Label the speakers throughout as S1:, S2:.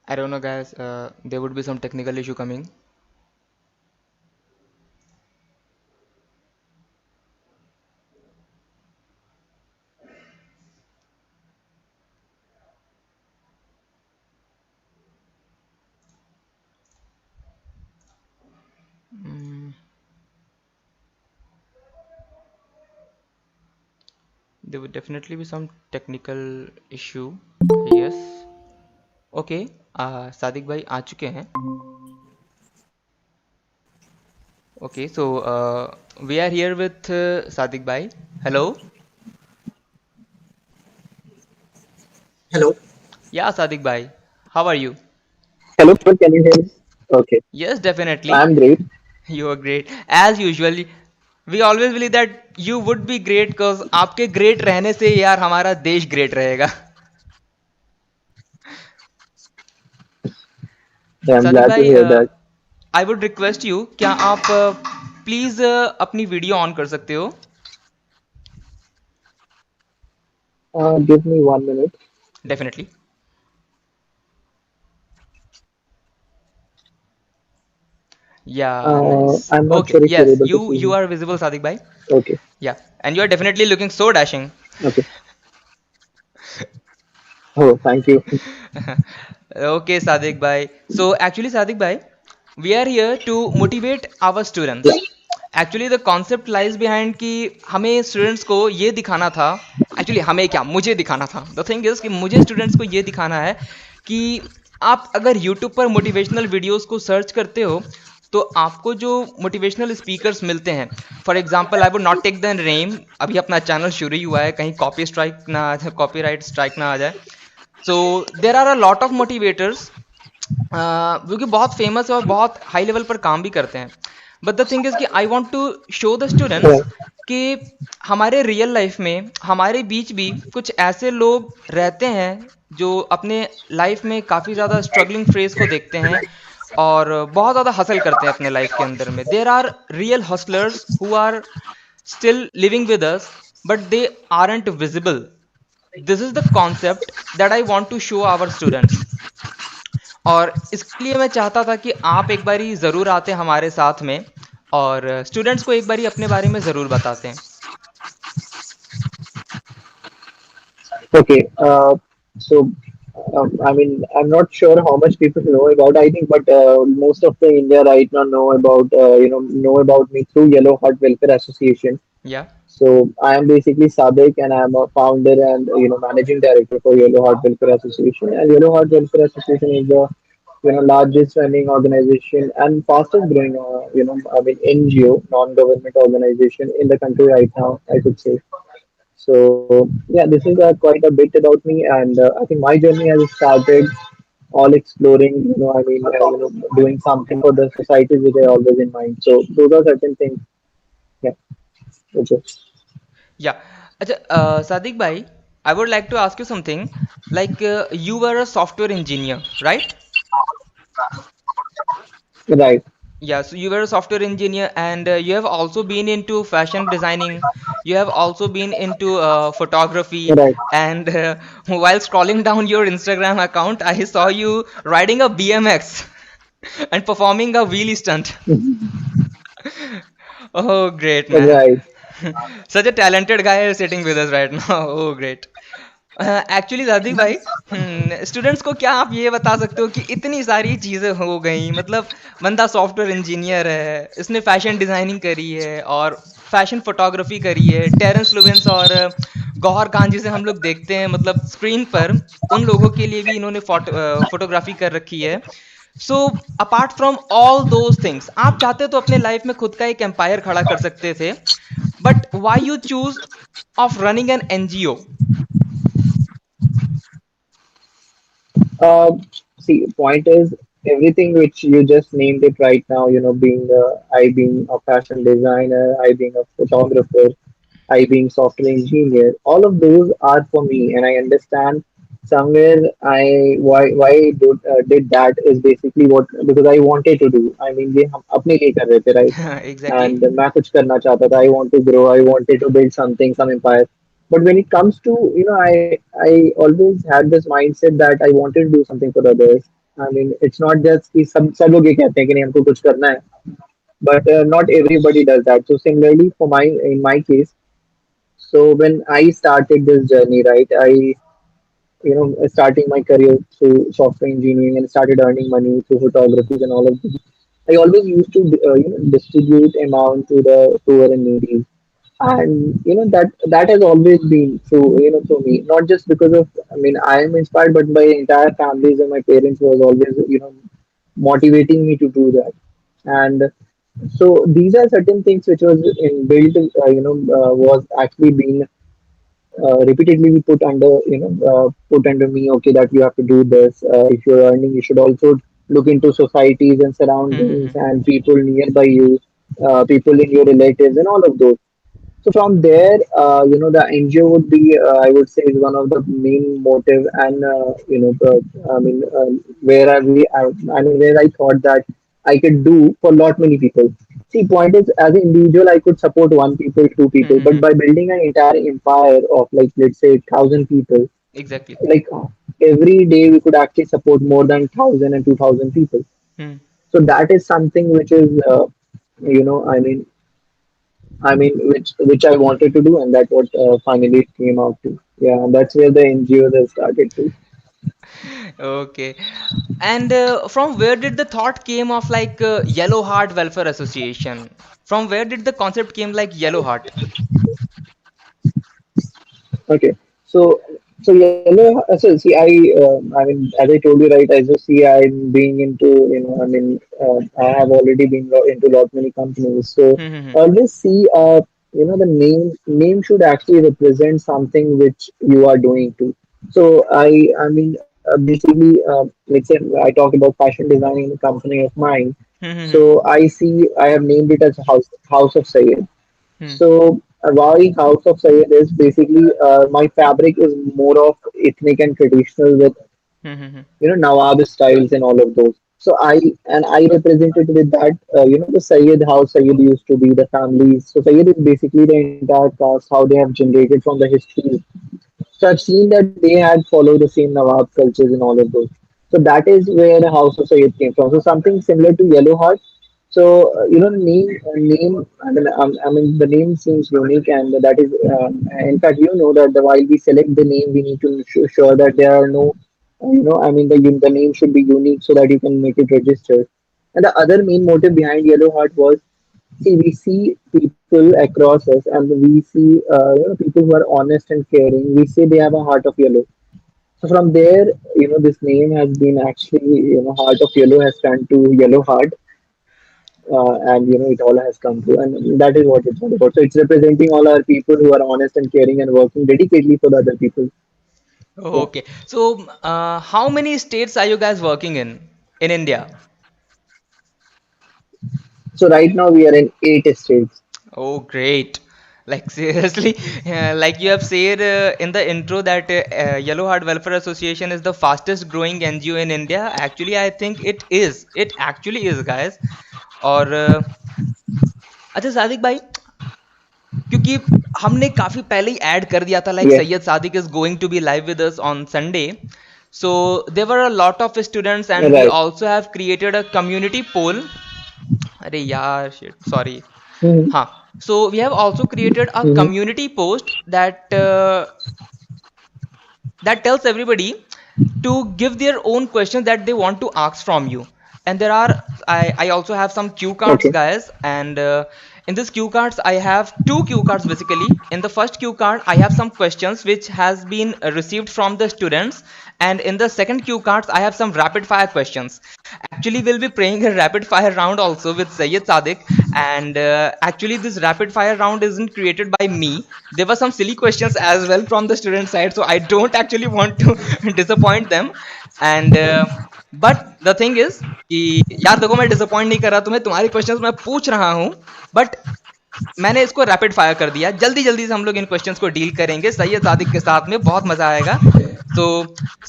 S1: I don't know, guys. There would be some technical issue coming. Mm, there would definitely be some technical issue. Yes. Okay. Sadiq भाई आ चुके हैं. Okay. So we are here with Sadiq भाई. Hello.
S2: Hello.
S1: Yeah, Sadiq bhai. How are you?
S2: Hello, sir. Can you hear me? Okay.
S1: Yes, definitely.
S2: I'm great.
S1: You are great. As usual, we always believe that you would be great because आपके great रहने से यार हमारा देश great रहेगा.
S2: Yeah, I'm
S1: Sadiq
S2: glad to
S1: भाई,
S2: hear that.
S1: I would request you, क्या आप प्लीज अपनी वीडियो ऑन कर सकते हो?
S2: Give me 1 minute.
S1: Definitely. Yeah, nice.
S2: I'm not
S1: Okay.
S2: sure if you're
S1: Yes,
S2: able to see
S1: you
S2: me.
S1: are visible, Sadiq bhai.
S2: Okay.
S1: Yeah, and you are definitely looking so dashing.
S2: Okay. Oh, thank you.
S1: Okay, Sadiq bhai. So actually, Sadiq bhai, we are here to motivate our
S2: Yeah.
S1: students. Actually, the concept lies behind कि हमें students को ये दिखाना था. Actually, हमें क्या, मुझे दिखाना था. The thing is कि मुझे students को ये दिखाना है कि आप अगर YouTube पर motivational videos को search करते हो तो आपको जो मोटिवेशनल स्पीकर्स मिलते हैं, for example I would not take the name, अभी अपना चैनल शुरू ही हुआ है, कहीं कॉपी स्ट्राइक ना आ जाए, कॉपीराइट स्ट्राइक ना आ जाए. So there are a lot of motivators जो कि बहुत फेमस है और बहुत हाई लेवल पर काम भी करते हैं. बट द थिंग इज कि I want to show the
S2: Yeah.
S1: Students कि हमारे रियल लाइफ में हमारे बीच भी कुछ ऐसे लोग रहते हैं जो अपने लाइफ में काफ़ी ज़्यादा स्ट्रगलिंग फेज को देखते हैं और बहुत ज़्यादा हसल करते हैं अपने लाइफ के अंदर में. There are real hustlers who are still living with us, but they aren't visible. This is the concept that I want to show our students. और इसके लिए मैं चाहता था कि आप एक बारी ज़रूर आते हमारे साथ में और स्टूडेंट्स को एक बारी अपने बारे में ज़रूर बताते हैं.
S2: Okay. So, I mean, I'm not sure how much people know about. I think, but most of the India right now know about know about me through Yellow Heart Welfare Association.
S1: Yeah.
S2: So I am basically Sadiq, and I am a founder and managing director for Yellow Heart Welfare Association. And Yellow Heart Welfare Association is the largest running organization and fastest growing I mean NGO, non-government organization in the country right now, I could say. So yeah, this is quite a bit about me, and I think my journey has started all exploring, doing something for the society which I always in mind. So those are certain things. Yeah. Okay.
S1: Yeah. अच्छा, Sadiq bhai, I would like to ask you something. Like you were a software engineer, right?
S2: Right.
S1: Yeah, so you were a software engineer and you have also been into fashion designing. You have also been into photography.
S2: Right.
S1: And while scrolling down your Instagram account, I saw you riding a BMX and performing a wheelie stunt. Oh, great, man.
S2: Right.
S1: Such a talented guy is sitting with us right now. Oh, great. Actually Sadiq भाई, students को क्या आप ये बता सकते हो कि इतनी सारी चीज़ें हो गई, मतलब बंदा सॉफ्टवेयर इंजीनियर है, इसने फैशन डिज़ाइनिंग करी है और फैशन फोटोग्राफी करी है, टेरेंस लुवेंस और गौहर खान जिसे हम लोग देखते हैं मतलब स्क्रीन पर, उन लोगों के लिए भी इन्होंने फोटोग्राफी कर रखी है. So apart from all those things, आप चाहते तो अपने लाइफ में खुद का एक एम्पायर खड़ा कर सकते थे, but why you choose of running an NGO?
S2: Uh, See, point is everything which you just named it right now. Being I being a fashion designer, I being a photographer, I being software engineer. All of those are for me, and I understand somewhere I why I did that is basically what because I wanted to do. I mean, ये हम अपने लिए कर रहे थे, right?
S1: Exactly.
S2: And मैं कुछ करना चाहता था. I want to grow. I wanted to build something, some empire. But when it comes to, I always had this mindset that I wanted to do something for others. I mean, it's not just कि सब लोग ये कहते हैं कि नहीं हमको कुछ करना है, but not everybody does that. So similarly, for my in my case, so when I started this journey, right, I starting my career through software engineering and started earning money through photography and all of this. I always used to distribute amount to the poor and needy, and that has always been through through me. Not just because of, I mean, I am inspired, but my entire families and my parents was always motivating me to do that. And so these are certain things which was inbuilt, was actually being repeatedly put under put under me, okay, that you have to do this. If you're earning, you should also look into societies and surroundings
S1: Hmm.
S2: and people nearby you, people in your relatives and all of those. So from there, the NGO would be, I would say, is one of the main motive, and I mean, I mean, where I thought that I could do for lot many people. See, point is, as an individual, I could support one people, two people, but
S1: Hmm.
S2: by building an entire empire of, like, let's say 1,000 people,
S1: Exactly.
S2: like, every day we could actually support more than 1,000 and 2,000 people.
S1: Hmm.
S2: So that is something which is, you know, I mean, which I wanted to do, and that what finally it came out to. Yeah, and that's where the NGOs have started to.
S1: Okay. And from where did the thought came of like Yellow Heart Welfare Association? From where did the concept came like Yellow Heart?
S2: Okay, so so see, I mean, as I told you, right, as you see, I'm being into, I mean, I have already been into lot many companies, so
S1: Hmm. Hmm.
S2: always see, the name should actually represent something which you are doing too. So I mean, basically, let's say I talk about fashion designing in a company of mine.
S1: Hmm.
S2: So I have named it as House of Sayed.
S1: Hmm.
S2: So why House of Sayed is basically, my fabric is more of ethnic and traditional with
S1: Hmm. Hmm.
S2: Nawab styles and all of those. So I represented with that, the Sayyid, how Sayyid used to be, the families. So Sayyid is basically the entire caste, how they have generated from the history. So I've seen that they had followed the same Nawab cultures and all of those. So that is where the House of Sayyid came from. So something similar to Yellow Heart. So name. I mean, the name seems unique, and that is, in fact, that while we select the name, we need to sure that there are no, I mean, the name should be unique so that you can make it registered. And the other main motive behind Yellow Heart was, see, we see people across us, and we see people who are honest and caring. We say they have a heart of yellow. So from there, this name has been actually, Heart of Yellow has turned to Yellow Heart, and it all has come to, and that is what it's all about. So it's representing all our people who are honest and caring and working dedicatedly for the other people. Yeah.
S1: Okay. So, how many states are you guys working in India?
S2: So right now we are in 8 states.
S1: Oh, great. Like seriously, like you have said in the intro that Yellow Heart Welfare Association is the fastest growing NGO in India. Actually, I think it is. It actually is, guys. और अच्छा सादिक भाई, क्योंकि हमने काफी पहले ही add कर दिया था like
S2: Yeah.
S1: Syed Sadiq is going to be live with us on Sunday, so there were a lot of students and we
S2: Right.
S1: also have created a community poll. अरे यार shit, sorry.
S2: Hmm.
S1: हाँ, so we have also created a
S2: Hmm.
S1: community post that tells everybody to give their own questions that they want to ask from you. And there are, I also have some cue cards,
S2: Okay.
S1: guys, and in this cue cards I have two cue cards. Basically, in the first cue card I have some questions which has been received from the students, and in the second cue cards I have some rapid fire questions. Actually, we'll be playing a rapid fire round also with Syed Sadiq, and actually this rapid fire round isn't created by me. There were some silly questions as well from the student side, so I don't actually want to disappoint them. And but the thing is कि यार देखो, मैं disappoint नहीं कर रहा तुम्हें, तुम्हारी questions मैं पूछ रहा हूँ, बट मैंने इसको रैपिड फायर कर दिया। जल्दी जल्दी से हम लोग इन क्वेश्चंस को डील करेंगे सैयद सादिक के साथ में, बहुत मजा आएगा। तो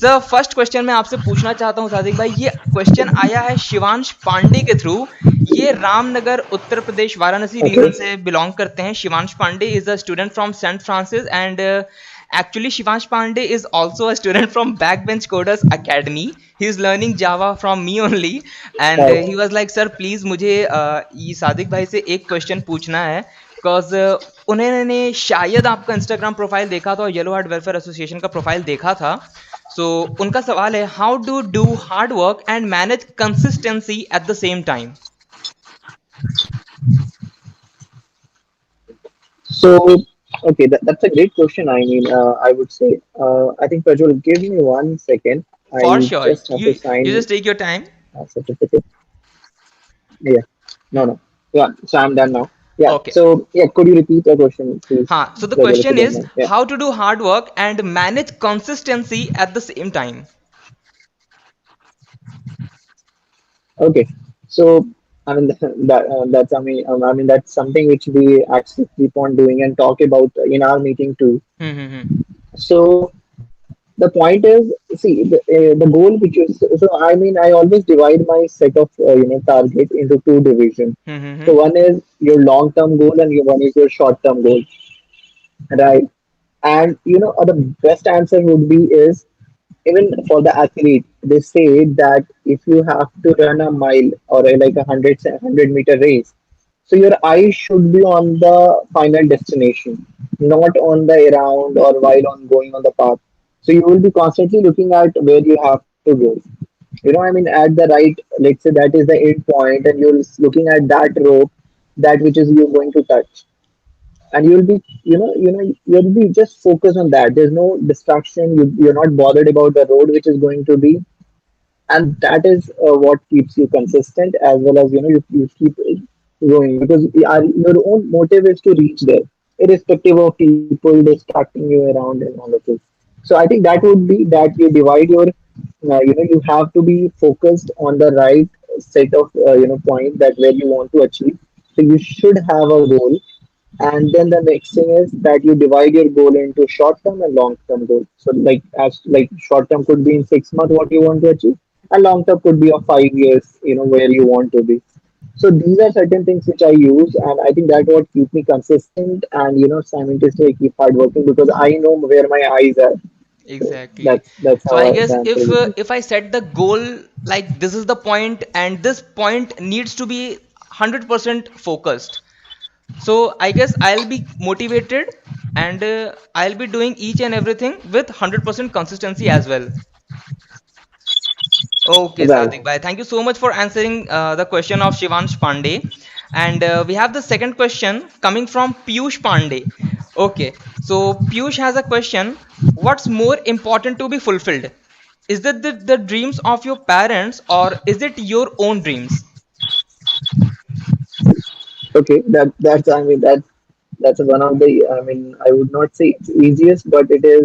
S1: सर, फर्स्ट क्वेश्चन मैं आपसे पूछना चाहता हूं सादिक भाई, ये क्वेश्चन आया है शिवांश पांडे के थ्रू। ये रामनगर उत्तर प्रदेश वाराणसी रीजन
S2: Okay.
S1: से बिलोंग करते हैं। Shivansh Pandey is a student from saint Francis, and Actually, Shivansh Pandey is also a student from Backbench Coders Academy. He is learning Java from me only, and
S2: Right.
S1: he was like, "Sir, please मुझे ये सादिक भाई से एक question पूछना है, because उन्होंने शायद आपका इंस्टाग्राम प्रोफाइल देखा था और येलो हार्ट वेलफेयर एसोसिएशन का प्रोफाइल देखा था। सो उनका सवाल है, how do do hard work and manage consistency at the same time?"
S2: So, okay, that's a great question. I mean, I would say, I think Prajwal, give me 1 second.
S1: For
S2: I
S1: sure,
S2: just have to
S1: you
S2: sign
S1: just take your time.
S2: a certificate. Yeah, no,
S1: Hmm.
S2: no. Yeah, so I'm done now. Yeah,
S1: Okay.
S2: so, yeah, could you repeat the question, please,
S1: Huh. So the
S2: Prajwal, if you
S1: question
S2: don't
S1: is
S2: mind? Yeah,
S1: how to do hard work and manage consistency at the same time.
S2: okay. So, I mean, I mean, that's something which we actually keep on doing and talk about in our meeting too.
S1: Hmm. Hmm. Hmm.
S2: So, the point is, see, the goal which is, so I mean, I always divide my set of, target into two divisions.
S1: Hmm. Hmm.
S2: So
S1: Hmm.
S2: one is your long-term goal and one is your short-term goal, right? And the best answer would be is even for the athlete, they say that if you have to run a mile or like a 100 meter race, so your eyes should be on the final destination, not on the around or while on going on the path. So you will be constantly looking at where you have to go. I mean, at the right, let's say that is the end point, and you're looking at that rope, that which is you're going to touch, and you'll be, you'll be just focused on that. There's no distraction. You're not bothered about the road which is going to be, and that is what keeps you consistent, as well as you keep going, because your own motive is to reach there, irrespective of people distracting you around and all of this. So I think that would be that you divide your you have to be focused on the right set of point that where you want to achieve. So you should have a goal, and then the next thing is that you divide your goal into short term and long term goals. So like short term could be in 6 months what you want to achieve, and long term could be of 5 years, where you want to be. So these are certain things which I use, and I think that what keep me consistent and simultaneously keep hard working, because I know where my eyes are. So
S1: Exactly.
S2: that's
S1: So
S2: how
S1: I
S2: the
S1: guess
S2: answer would be.
S1: if I set the goal like this is the point and this point needs to be 100% focused. So I guess I'll be motivated and I'll be doing each and everything with 100% consistency as well. Okay,
S2: Right.
S1: Sadik bhai. Thank you so much for answering the question of Shivansh Pandey. And we have the second question coming from Piyush Pandey. Okay, so Piyush has a question. What's more important to be fulfilled? Is it the dreams of your parents or is it your own dreams?
S2: Okay, that's I mean that's one of the, I mean, I would not say it's easiest, but it is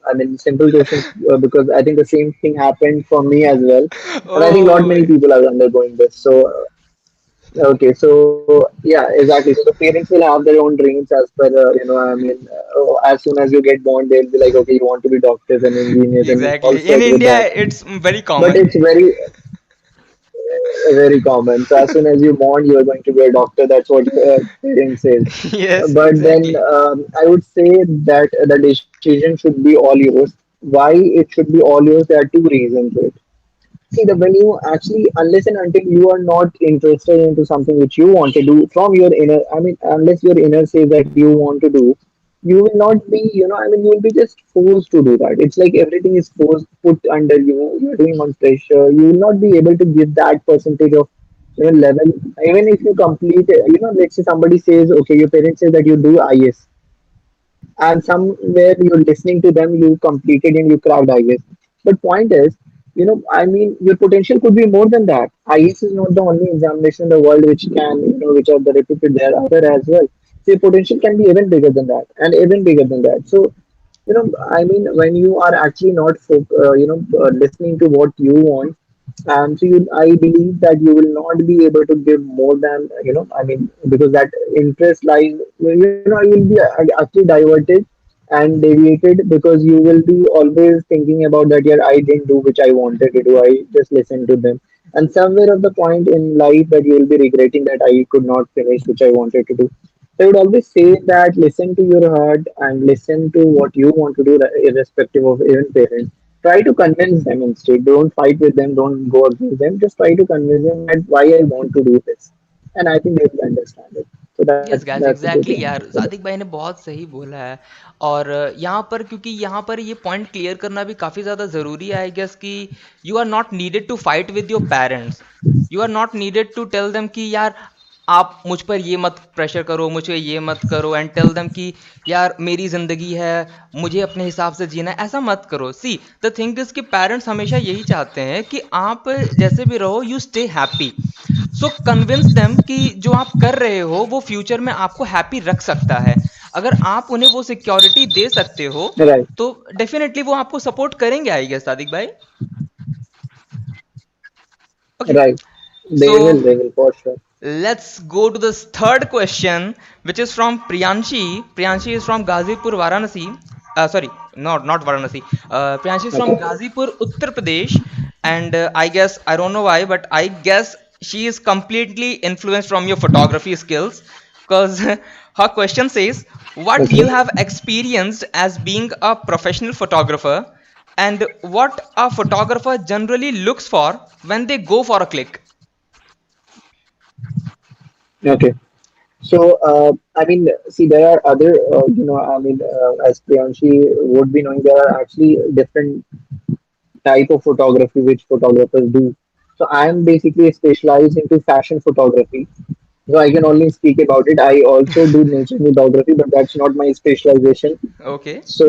S2: I mean simple question, because I think the same thing happened for me as well, and I think lot
S1: Oh,
S2: many people are undergoing this. So okay, so yeah, exactly. So the parents will have their own dreams as per I mean, as soon as you get born, they'll be like, okay, you want to be doctors and engineers, and you're all
S1: exactly. In
S2: set with
S1: India,
S2: that.
S1: it's very
S2: But
S1: common.
S2: it's very common. So as soon as you born, you are going to be a doctor. That's what parents say.
S1: Yes,
S2: But then
S1: exactly.
S2: I would say that the decision should be all yours. Why it should be all yours? There are two reasons to it. See, the when you actually, unless and until you are not interested into something which you want to do from your inner, I mean, unless your inner says that you want to do, you will not be, I mean, you will be just forced to do that. It's like everything is forced, put under you. You're doing on pressure. You will not be able to give that percentage of level. Even if you complete, let's say somebody says, okay, your parents say that you do IS, and somewhere you're listening to them, you completed and you cracked IS. But point is, I mean, your potential could be more than that. IS is not the only examination in the world which can, which are the reputed. There are other as well. So your potential can be even bigger than that, and even bigger than that. So I mean, when you are actually not listening to what you want, so I believe that you will not be able to give more than, I mean, because that interest lies, you will be actually diverted and deviated, because you will be always thinking about that, yeah, I didn't do which I wanted to do, I just listened to them, and somewhere of the point in life that you will be regretting that I could not finish which I wanted to do. I would always say that listen to your heart and listen to what you want to do, irrespective of even parents. Try to convince them instead. Don't fight with them. Don't go against them. Just try to convince them that why I want to do this, and I think they will understand it. So
S1: yes guys
S2: that's the
S1: exactly
S2: good
S1: यार,
S2: answer for
S1: Sadiq भाई ने बहुत सही बोला है। और यहाँ पर, क्योंकि यहाँ पर ये पॉइंट क्लियर करना भी काफ़ी ज़्यादा ज़रूरी है आई गेस, कि you are not needed to fight with your parents. You are not needed to tell them कि यार आप मुझ पर ये मत प्रेशर करो, मुझे ये मत करो, एंड टेल देम कि यार मेरी ज़िंदगी है, मुझे अपने हिसाब से जीना है, ऐसा मत करो। सी द थिंग इज़ कि पेरेंट्स हमेशा यही चाहते हैं कि आप जैसे भी रहो, you stay happy. So convince them कि जो आप कर रहे हो वो फ्यूचर में आपको हैप्पी रख सकता है। अगर आप उन्हें वो सिक्योरिटी दे सकते हो
S2: you. Right,
S1: तो डेफिनेटली वो आपको सपोर्ट करेंगे आई गेस, सादिक भाई। Okay,
S2: right.
S1: So
S2: They will for sure.
S1: let's go to this third question, which is from Priyanshi. Priyanshi is from Ghazipur, Varanasi. Sorry, not Varanasi. Priyanshi is from
S2: Okay.
S1: Ghazipur, Uttar Pradesh, and I guess I don't know why, but I guess she is completely influenced from your photography skills, because her question says, "What you
S2: Okay.
S1: have experienced as being a professional photographer, and what a photographer generally looks for when they go for a click."
S2: Okay. So, I mean, see, there are other, I mean, as Priyanshi would be knowing, there are actually different type of photography which photographers do. So, I am basically specialized into fashion photography. So, I can only speak about it. I also do nature photography, but that's not my specialization.
S1: Okay.
S2: So,